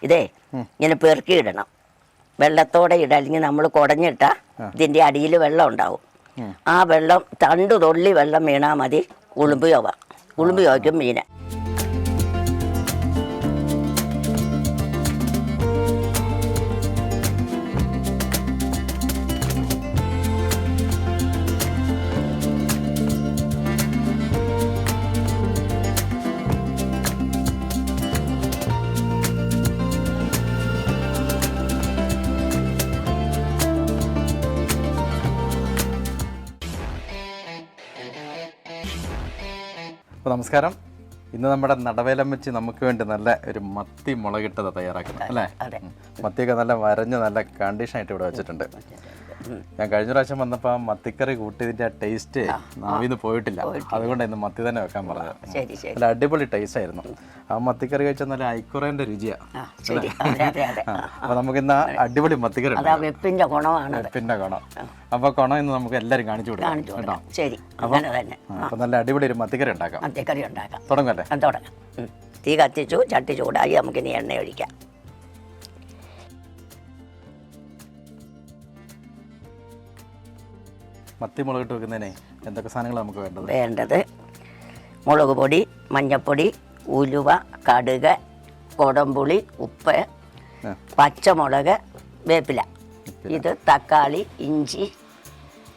ഇതേ ഇങ്ങനെ പെറുക്കിയിടണം. വെള്ളത്തോടെ ഇട, അല്ലെങ്കിൽ നമ്മൾ കുടഞ്ഞിട്ടാൽ ഇതിൻ്റെ അടിയിൽ വെള്ളം ഉണ്ടാവും. ആ വെള്ളം തണ്ടു തൊള്ളി വെള്ളം വീണാൽ മതി. ഉളുമ്പ് യോക്കും മീൻ. അപ്പോൾ നമസ്കാരം. ഇന്ന് നമ്മുടെ നടവേലം വെച്ച് നമുക്ക് വേണ്ടി നല്ല ഒരു മത്തി മുളകിട്ടത് തയ്യാറാക്കണം അല്ലേ? മത്തിയൊക്കെ നല്ല വരഞ്ഞ് നല്ല കണ്ടീഷനായിട്ട് ഇവിടെ വെച്ചിട്ടുണ്ട്. ഞാൻ കഴിഞ്ഞ പ്രാവശ്യം വന്നപ്പോൾ മത്തിക്കറി കൂട്ടിയതിൻ്റെ ആ ടേസ്റ്റ് നാവിന്ന് പോയിട്ടില്ല. അതുകൊണ്ട് ഇന്ന് മത്തി തന്നെ വെക്കാൻ പറഞ്ഞത്. നല്ല അടിപൊളി ടേസ്റ്റ് ആയിരുന്നു. ആ മത്തിക്കറി കഴിച്ചാൽ നല്ല ഐക്കുറേൻ്റെ രുചിയാണ്. അപ്പോൾ നമുക്ക് ഇന്ന് അടിപൊളി മത്തിക്കറി വെപ്പിൻ്റെ ഗുണം. അപ്പോൾ ഗുണം ഇന്ന് നമുക്ക് എല്ലാവരും കാണിച്ചു കൊടുക്കാം കേട്ടോ. അപ്പോൾ നല്ല അടിപൊളി ഒരു മത്തിക്കറി ഉണ്ടാക്കാം. തുടങ്ങല്ലേ? തുടങ്ങാം. തീ കത്തിച്ചു, ചട്ടി ചൂടായി, നമുക്കിനി എണ്ണ ഒഴിക്കാം. മത്തി മുളകിട്ട് വെക്കുന്നതിനെ എന്തൊക്കെ സാധനങ്ങൾ നമുക്ക് വേണ്ടത്? മുളക് പൊടി, മഞ്ഞൾപ്പൊടി, ഉലുവ, കടുക്, കൊടംപുളി, ഉപ്പ്, പച്ചമുളക്, വേപ്പില, ഇത് തക്കാളി, ഇഞ്ചി,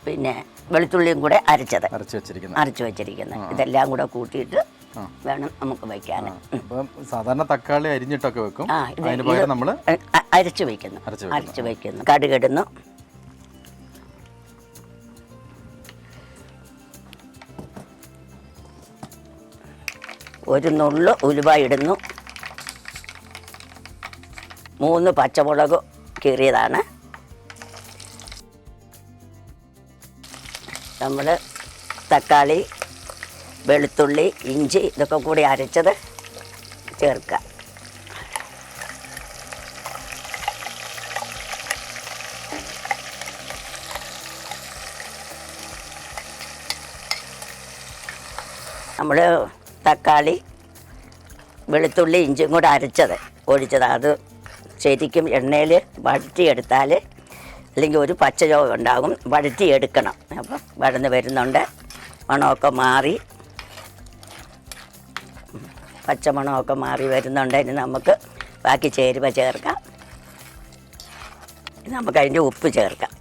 പിന്നെ വെളുത്തുള്ളിയും കൂടെ അരച്ചു വെച്ചിരിക്കുന്നത്. ഇതെല്ലാം കൂടെ കൂട്ടിയിട്ട് വേണം നമുക്ക് വയ്ക്കാൻ. സാധാരണ തക്കാളി അരിഞ്ഞിട്ടൊക്കെ വെക്കും. നമ്മൾ അരച്ചു വയ്ക്കുന്നു. കടുകിടുന്നു, ഒരു നുള്ളു ഉലുവ ഇടുന്നു, 3 പച്ചമുളക് കീറിയതാണ്. നമ്മൾ തക്കാളി, വെളുത്തുള്ളി, ഇഞ്ചി ഇതൊക്കെ കൂടി അരച്ചത് ചേർക്കുക. നമ്മൾ തക്കാളി, വെളുത്തുള്ളി, ഇഞ്ചിയും കൂടെ ഒഴിച്ചത് അത് ശരിക്കും എണ്ണയിൽ വഴറ്റിയെടുത്താൽ, അല്ലെങ്കിൽ ഒരു പച്ച ചുവ ഉണ്ടാകും. വഴറ്റിയെടുക്കണം. അപ്പം വഴന്ന് വരുന്നുണ്ട്. മണമൊക്കെ മാറി, പച്ചമണമൊക്കെ മാറി വരുന്നുണ്ട്. ഇനി നമുക്ക് ബാക്കി ചേരുവ ചേർക്കാം. നമുക്ക് അതിൻ്റെ ഉപ്പ് ചേർക്കാം.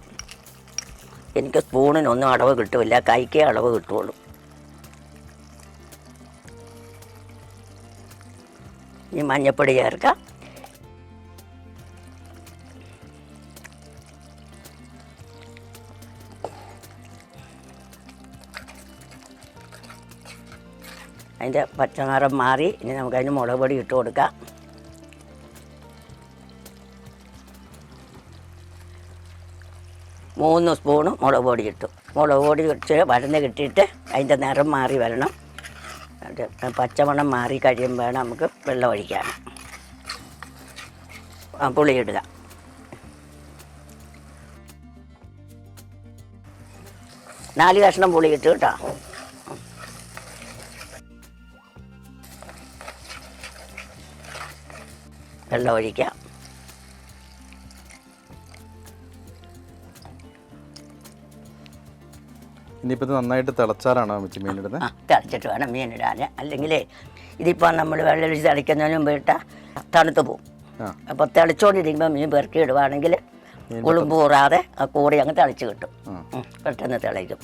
എനിക്ക് സ്പൂണിനൊന്നും അളവ് കിട്ടില്ല, കൈക്കേ അളവ് കിട്ടുള്ളൂ. ഇനി മഞ്ഞൾപ്പൊടി ചേർക്കാം. അതിൻ്റെ പച്ചനിറം മാറി. ഇനി നമുക്കതിന് മുളക് പൊടി ഇട്ട് കൊടുക്കാം. മൂന്ന് സ്പൂണ് മുളക് പൊടി ഇട്ടു. മുളക് പൊടി ഇട്ട് വഴന്ന് കിട്ടിയിട്ട് അതിൻ്റെ നിറം മാറി വരണം. പച്ചമണം മാറി കഴിയുമ്പോൾ നമുക്ക് വെള്ളം ഒഴിക്കാം. പുളി ഇടുക. നാല് കഷ്ണം പുളി ഇട്ട് കേട്ടോ. വെള്ളം ഒഴിക്കാം. ഇനിയിപ്പോൾ ഇത് നന്നായിട്ട് തിളച്ചാലാണോ മീനിടുന്നത്? തിളച്ചിട്ട് വേണം മീനിടാൻ. അല്ലെങ്കിൽ ഇതിപ്പോൾ നമ്മൾ വെള്ളം ഒഴിച്ച് തിളയ്ക്കുന്നതിന് മുമ്പ് ഇട്ടാൽ തണുത്ത് പോവും. അപ്പോൾ തിളച്ചോണ്ടിരിക്കുമ്പോൾ മീൻ പെറുക്കി ഇടുവാണെങ്കിൽ ഉളുമ്പ് കൂറാതെ ആ കൂടി അങ്ങ് തിളച്ച് കിട്ടും. പെട്ടെന്ന് തിളയ്ക്കും.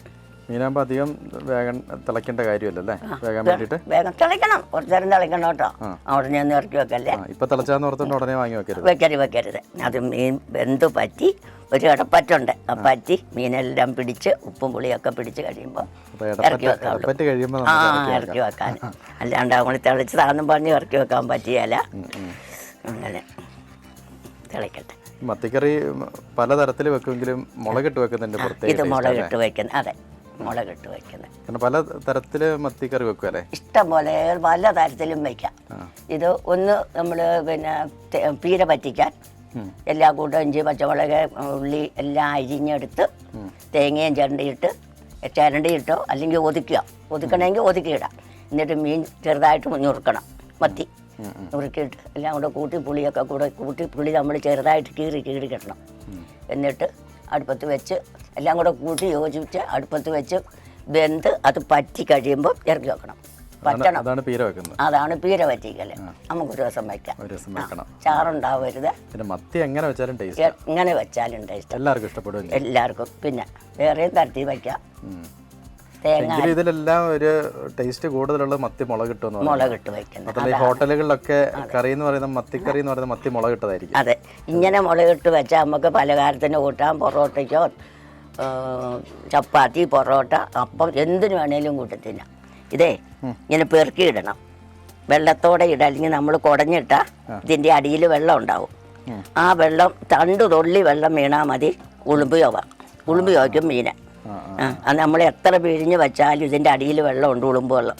മീനാകുമ്പോൾ അധികം വേഗം തിളയ്ക്കേണ്ട കാര്യമല്ലേ? വേഗം തിളയ്ക്കണം. കുറച്ച് നേരം തിളയ്ക്കണം കേട്ടോ. ഉടനെ ഒന്ന് ഇറക്കി വെക്കല്ലേ. ഇപ്പം തിളച്ചാന്ന് ഓർത്തുകൊണ്ട് ഉടനെ വാങ്ങി വെക്കരുത്. അത് മീൻ വെന്ത് പറ്റി ഒരു ഇടപ്പറ്റുണ്ട്. ആ പറ്റി മീനെല്ലാം പിടിച്ച് ഉപ്പും പുളിയൊക്കെ പിടിച്ച് കഴിയുമ്പോൾ ഇറക്കി വെക്കാം. ഇറക്കി വെക്കാൻ. അല്ലാണ്ട് നമ്മൾ തിളച്ച് താന്നും പറഞ്ഞ് ഇറക്കി വെക്കാൻ പറ്റിയല്ല. അങ്ങനെ തിളയ്ക്കട്ടെ. മത്തിക്കറി പലതരത്തിൽ വെക്കുമെങ്കിലും മുളകിട്ട് വെക്കുന്നതിൻ്റെ ഇത് മുളകിട്ട് വെക്കുന്നത്. അതെ, മുളകിട്ട് വെക്കുന്നത്. പല തരത്തിൽ മത്തിക്കറി വെക്കും അല്ലേ? ഇഷ്ടം പോലെ പല തരത്തിലും വയ്ക്കാം. ഇത് ഒന്ന് നമ്മൾ പിന്നെ പീര പറ്റിക്കാൻ എല്ലാ കൂട്ടം ഇഞ്ചി, പച്ചമുളക്, ഉള്ളി എല്ലാം അരിഞ്ഞെടുത്ത് തേങ്ങയും ചിരണ്ടിയിട്ടോ അല്ലെങ്കിൽ ഒതുക്കണമെങ്കിൽ ഒതുക്കിയിടാം. എന്നിട്ട് മീൻ ചെറുതായിട്ട് ഞുറുക്കണം. മത്തി നുറുക്കിയിട്ട് എല്ലാം കൂടെ കൂട്ടി പുളിയൊക്കെ കൂട്ടി പുളി നമ്മൾ ചെറുതായിട്ട് കീറി കിടണം. എന്നിട്ട് അടുപ്പത്ത് വെച്ച് എല്ലാം കൂടെ കൂട്ടി യോജിപ്പിച്ച് അടുപ്പത്ത് വെച്ച് വെന്ത് അത് പറ്റി കഴിയുമ്പോൾ ഇറക്കി വെക്കണം. പറ്റണം. അതാണ് പീര പറ്റിക്കല്. നമുക്കൊരു ദിവസം വയ്ക്കാം. ചാറുണ്ടാവരുത്. എങ്ങനെ വെച്ചാലും ടേസ്റ്റ് എല്ലാവർക്കും. പിന്നെ വേറെയും തരത്തിൽ വയ്ക്കാം. ഇതിലെല്ലാം ഒരു ടേസ്റ്റ് കൂടുതലുള്ളത് മത്തി മുളകിട്ട് വയ്ക്കുന്നത്. ഹോട്ടലുകളിലൊക്കെ കറി എന്ന് പറയുന്നത് മത്തിക്കറി എന്ന് പറയുന്നത് മത്തി മുളകിട്ടതായിരിക്കും. അതെ, ഇങ്ങനെ മുളകിട്ട് വെച്ചാൽ നമുക്ക് പലഹാരത്തിന് കൂട്ടാൻ, പൊറോട്ടയ്ക്കോ ചപ്പാത്തി, പൊറോട്ട, അപ്പം എന്തിനു വേണേലും കൂട്ടി തിന്നാം. ഇതേ ഇങ്ങനെ പെറുക്കിയിടണം. വെള്ളത്തോടെ ഇട, അല്ലെങ്കിൽ നമ്മൾ കുടഞ്ഞിട്ടാൽ ഇതിൻ്റെ അടിയിൽ വെള്ളം ഉണ്ടാവും. ആ വെള്ളം 2 തുള്ളി വെള്ളം വീണാൽ മതി. ഉളുമ്പ് യോക്കും മീനെ. അത് നമ്മൾ എത്ര പിഴിഞ്ഞ് വെച്ചാലും ഇതിൻ്റെ അടിയിൽ വെള്ളമുണ്ട്, ഉളുമ്പ് വെള്ളം.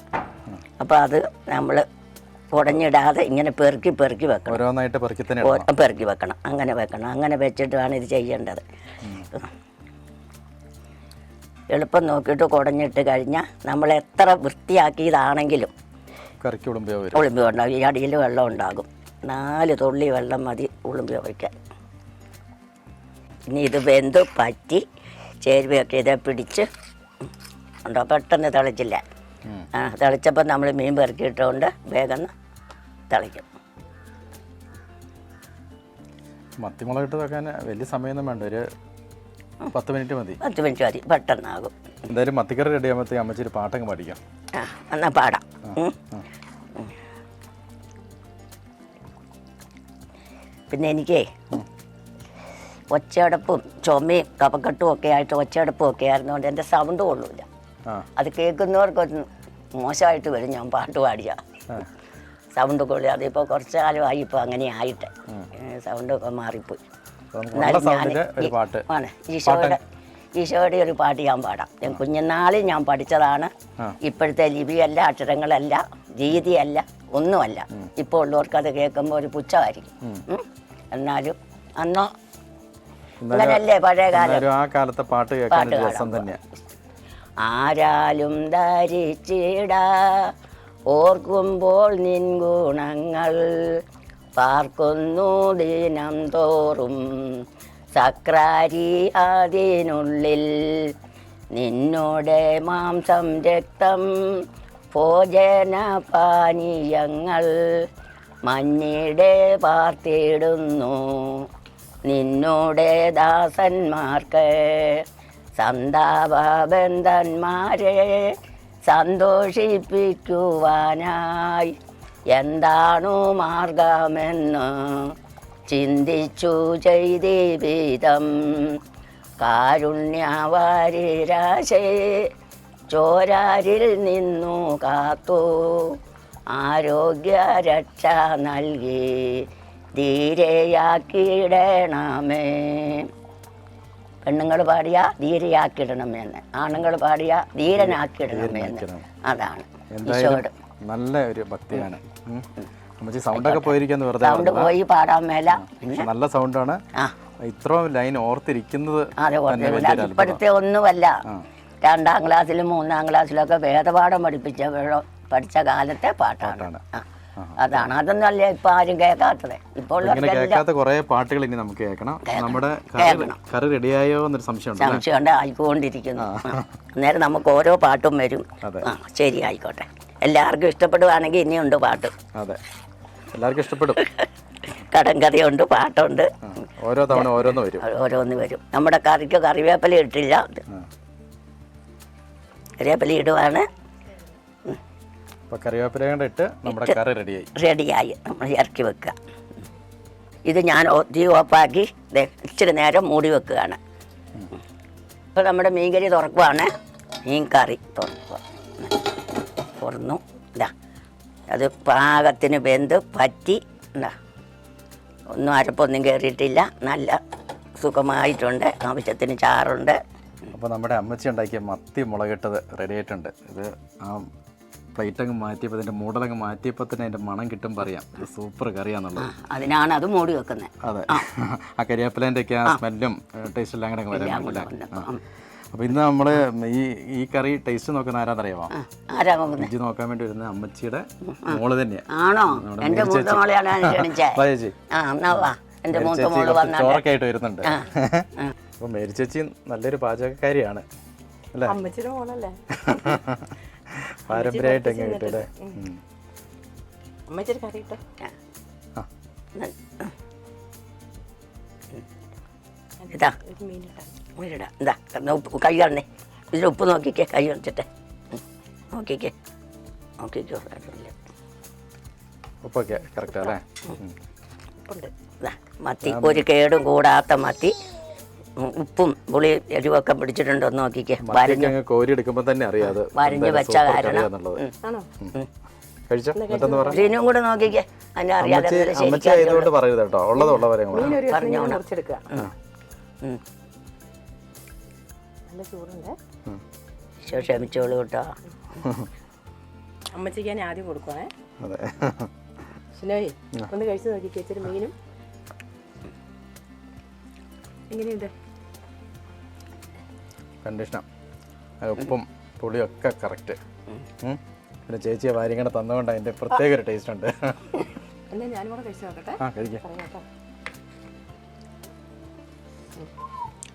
അപ്പോൾ അത് നമ്മൾ കുടഞ്ഞിടാതെ ഇങ്ങനെ പെറുക്കി വെക്കണം. പെറുക്കി വെക്കണം. അങ്ങനെ വെച്ചിട്ട് വേണം ഇത് ചെയ്യേണ്ടത്. എളുപ്പം നോക്കിയിട്ട് കുടഞ്ഞിട്ട് കഴിഞ്ഞാൽ നമ്മൾ എത്ര വൃത്തിയാക്കിയതാണെങ്കിലും ഉളുമ്പി ഉണ്ടാകും. ഈ അടിയിൽ വെള്ളം ഉണ്ടാകും. 4 തുള്ളി വെള്ളം മതി ഉളുമ്പി വയ്ക്കാൻ. ഇനി ഇത് വെന്ത് പറ്റി ചേരുവയൊക്കെ ഇതേ പിടിച്ച് ഉണ്ടോ, പെട്ടെന്ന് തിളച്ചില്ല. തിളച്ചപ്പോൾ നമ്മൾ മീൻ പെറുക്കിയിട്ടുകൊണ്ട് വേഗം തിളയ്ക്കും. മത്തിമുളകിട്ട് വെക്കാൻ വലിയ സമയമൊന്നും വേണ്ട, ഒരു 10 മിനിറ്റ് മതി. 10 മിനിറ്റ് മതി, പെട്ടെന്നാകും. എന്തായാലും മത്തിക്കറി റെഡി ആകുമ്പോഴത്തേക്ക് അമ്മച്ചി ഒരു പാട്ടങ്ങ് പാടിക്കാം. എന്നാൽ പാടാം. പിന്നെ എനിക്കേ ഒച്ചയടപ്പും ചുമയും കഫക്കെട്ടും ഒക്കെ ആയിട്ട് ഒച്ചയടപ്പും ഒക്കെ ആയിരുന്നുകൊണ്ട് എൻ്റെ സൗണ്ട് കൊള്ളൂല. അത് കേൾക്കുന്നവർക്കൊരു മോശമായിട്ട് വരും ഞാൻ പാട്ട് പാടിയ സൗണ്ട് കൊള്ളുക. അതിപ്പോൾ കുറച്ച് കാലമായി ഇപ്പോൾ അങ്ങനെ ആയിട്ട് സൗണ്ടൊക്കെ മാറിപ്പോയി. എന്നാലും ഞാൻ ഈശോയുടെ ഒരു പാട്ട് ഞാൻ പാടാം. ഞാൻ കുഞ്ഞുനാളിൽ ഞാൻ പഠിച്ചതാണ്. ഇപ്പോഴത്തെ ലിപിയല്ല, അക്ഷരങ്ങളല്ല, രീതിയല്ല, ഒന്നുമല്ല. ഇപ്പോൾ ഉള്ളവർക്ക് അത് കേൾക്കുമ്പോൾ ഒരു പുച്ഛമായിരിക്കും. എന്നാലും അന്നോ അങ്ങനല്ലേ പഴയ കാലത്തെ പാട്ട് കാണാം. ആരാലും ധരിച്ചിടാ ഓർക്കുമ്പോൾ നിൻ ഗുണങ്ങൾ പാർക്കുന്നു ദിനം തോറും സക്രാരി അതിനുള്ളിൽ നിന്നോടെ മാംസം രക്തം ഭോജന പാനീയങ്ങൾ മഞ്ഞിടെ പാർത്തിടുന്നു നിന്നോടെ ദാസന്മാർക്ക് സന്താപബന്ധന്മാരെ സന്തോഷിപ്പിക്കുവാനായി എന്താണു മാർഗമെന്ന് ചിന്തിച്ചു ചെയ്തീവിധം കാരുണ്യവാരിരാശേ ചോരാരിൽ നിന്നു കാത്തു ആരോഗ്യരക്ഷ നൽകി ധീരയാക്കിയിടണമേ. പെണ്ണുങ്ങൾ പാടിയ ധീരയാക്കിയിടണമെന്ന്, ആണുങ്ങൾ പാടിയ ധീരനാക്കിയിടണമെന്ന്. അതാണ് ഈശോട്. നല്ല ഒരു ഭക്തിയാണ്. സൗണ്ട് പോയി പാടാൻ മേല, നല്ല സൗണ്ടാണ്. ഇത്രയും ലൈൻ ഓർത്തിരിക്കുന്നത് ഇപ്പോഴത്തെ ഒന്നുമല്ല. 2ാം ക്ലാസ്സിലും 3ാം ക്ലാസ്സിലൊക്കെ വേദപാഠം പഠിച്ച കാലത്തെ പാട്ടാണ്. അതാണ്. അതൊന്നും അല്ല ഇപ്പൊ ആരും കേൾക്കാത്തത്. ഇപ്പോൾ കുറെ പാട്ടുകൾ ഇനി നമുക്ക് കേൾക്കണം. നമ്മുടെ കറി റെഡിയായോ എന്നൊരു സംശയമുണ്ട്. ആയിക്കൊണ്ടിരിക്കുന്നു. അന്നേരം നമുക്ക് ഓരോ പാട്ടും വരും. ശരി, ആയിക്കോട്ടെ. എല്ലാവർക്കും ഇഷ്ടപ്പെടുവാണെങ്കിൽ ഇനിയുണ്ട് പാട്ട്. അതെ, എല്ലാവർക്കും ഇഷ്ടപ്പെടും. കടങ്കഥയുണ്ട്, പാട്ടുണ്ട്. ഓരോ തവണ ഓരോന്ന് വരും. നമ്മുടെ കറിക്ക് കറിവേപ്പില ഇട്ടില്ല. കറിവേപ്പില ഇടുവാണ്. റെഡിയായി നമ്മൾ ഇറക്കി വെക്കുക. ഇത് ഞാൻ തീ ഓഫാക്കി ഇച്ചിരി നേരം മൂടി വെക്കുകയാണ്. ഇപ്പോൾ നമ്മുടെ മീൻകറി തുറക്കുവാണ്. മീൻ കറി തുറന്നു. ഇതാ അത് പാകത്തിന് വെന്ത് പറ്റി. എന്താ ഒന്നും അരപ്പൊന്നും കയറിയിട്ടില്ല. നല്ല സുഖമായിട്ടുണ്ട്. ആവശ്യത്തിന് ചാറുണ്ട്. അപ്പോൾ നമ്മുടെ അമ്മച്ചി ഉണ്ടാക്കിയ മത്തി മുളകിട്ടത് റെഡി ആയിട്ടുണ്ട്. ഇത് ആ പ്ലേറ്റങ്ങ് മാറ്റിയപ്പോൾ ഇതിൻ്റെ മൂടലങ്ങ് മാറ്റിയപ്പോൾ തന്നെ അതിൻ്റെ മണം കിട്ടും പറയാം. ഇത് സൂപ്പർ കറിയാന്നുള്ളത്. അതിനാണ് അത് മൂടി വെക്കുന്നത്. അതെ, ആ കരിവേപ്പിലേൻ്റെ ഒക്കെ ആ സ്മെല്ലും ടേസ്റ്റ് എല്ലാം കൂടെ വരാൻ പറ്റില്ല. അപ്പോൾ ഇന്ന് നമ്മൾ ഈ കറി ടേസ്റ്റ് നോക്കുന്ന ആരാന്നറിയാമോ? ആരാ നോക്കുന്നത്? രുചി നോക്കാൻ വേണ്ടി വരുന്ന അമ്മച്ചിയുടെ മോള് തന്നെയാണ്. ആണോ? എൻ്റെ മൂത്ത മോളെയാണ് ചേച്ചി എൻ്റെ മൂത്ത മോള് വന്നാൽ ചോറൊക്കെ ആയിട്ട് വരുന്നുണ്ട്. അപ്പോൾ മേരി ചേച്ചി നല്ലൊരു പാചകക്കാരിയാണ് അല്ലേ? അമ്മച്ചിയുടെ മോളല്ലേ? പാരമ്പര്യമായിട്ട് എങ്ങനെ കിട്ടൂടെ? അമ്മച്ചിയുടെ കറി കിട്ടോ? ഇതാ മീനിടാ. എന്താ കൈ കാണണേ, ഇതിൽ ഉപ്പ് നോക്കിക്കേ, കൈ വെച്ചിട്ട് നോക്കിക്കേ ഉപ്പൊക്കെ കറക്റ്റ് അല്ലേ? ഉണ്ട്. മത്തി ഒരു കേടും കൂടാത്ത മത്തി, ഉപ്പും പുളി എരിവൊക്കെ പിടിച്ചിട്ടുണ്ടോ നോക്കിക്കേ. കോരി എടുക്കുമ്പോൾ തന്നെ അറിയാതെ വരഞ്ഞ് വെച്ച കാരണം ഇതിനും കൂടെ നോക്കിക്കേ, അതിനെ അറിയാതെ പറയരുത് കേട്ടോ. ഉള്ളതുള്ളവരെ ക്ഷമിച്ചോളൂ കേട്ടോ. അമ്മച്ചിക്ക് ഞാൻ ആദ്യം കൊടുക്കുവാണേ. ശിനോയി ഒന്ന് കഴിച്ചു നോക്കി ചേച്ചിയുടെ മീനും എങ്ങനെയുണ്ട്? കണ്ടീഷനാ, ഉപ്പും പുളിയും ഒക്കെ കറക്റ്റ്. പിന്നെ ചേച്ചിയെ വാരിങ്ങനെ തന്നുകൊണ്ട് അതിൻ്റെ പ്രത്യേക ഒരു ടേസ്റ്റ് ഉണ്ട്. എന്നാ ഞാനും കൂടെ കഴിച്ചു നോക്കട്ടെ.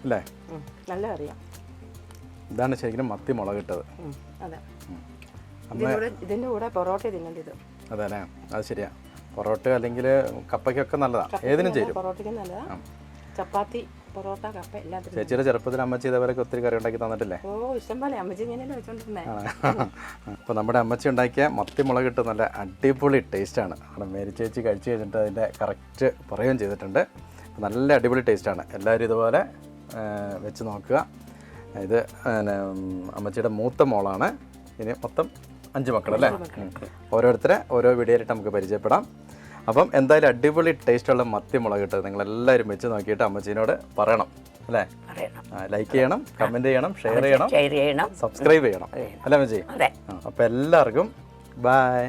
അല്ലേ? നല്ല അറിയാം. ഇതാണ് ശരിക്കും മത്തി മുളകിട്ടത്. അതെ, ഇതിൻ്റെ കൂടെ പൊറോട്ട തിന്നേണ്ടത്. അതെ അല്ലേ? അത് ശരിയാ. പൊറോട്ട അല്ലെങ്കിൽ കപ്പയ്ക്കൊക്കെ നല്ലതാണ്, ഏതിനും ചേരും. പൊറോട്ടയ്ക്കും നല്ലതാണ്, ചപ്പാത്തി, പൊറോട്ട, കപ്പ എല്ലാത്തിനും. ചേച്ചിയുടെ ചെറുപ്പത്തിൽ അമ്മച്ചി ഇതേപോലെയൊക്കെ ഒത്തിരി കറി ഉണ്ടാക്കി തന്നിട്ടില്ലേ? ഓ, ഇഷ്ടം പോലെ. അമ്മച്ചി ഇങ്ങനെയല്ലേ വെച്ചോണ്ടിരുന്നേ. അപ്പോൾ നമ്മുടെ അമ്മച്ചി ഉണ്ടാക്കിയ മത്തി മുളകിട്ട് നല്ല അടിപൊളി ടേസ്റ്റാണ്. അവിടെ മേരി ചേച്ചി കഴിച്ച് കഴിഞ്ഞിട്ട് അതിൻ്റെ കറക്റ്റ് പറയുകയും ചെയ്തിട്ടുണ്ട്. നല്ല അടിപൊളി ടേസ്റ്റാണ്. എല്ലാവരും ഇതുപോലെ വെച്ച് നോക്കുക. ഇത് അമ്മച്ചിയുടെ മൂത്ത മോളാണ്. ഇനി മൊത്തം 5 മക്കളല്ലേ? ഓരോരുത്തരെ ഓരോ വീഡിയോയിലിട്ട് നമുക്ക് പരിചയപ്പെടാം. അപ്പം എന്തായാലും അടിപൊളി ടേസ്റ്റുള്ള മത്തി മുളകിട്ട് നിങ്ങളെല്ലാവരും വെച്ച് നോക്കിയിട്ട് അമ്മച്ചീനോട് പറയണം അല്ലേ? ലൈക്ക് ചെയ്യണം, കമൻറ്റ് ചെയ്യണം, ഷെയർ ചെയ്യണം, സബ്സ്ക്രൈബ് ചെയ്യണം അല്ലേ അമ്മച്ചി? അപ്പോൾ എല്ലാവർക്കും ബൈ.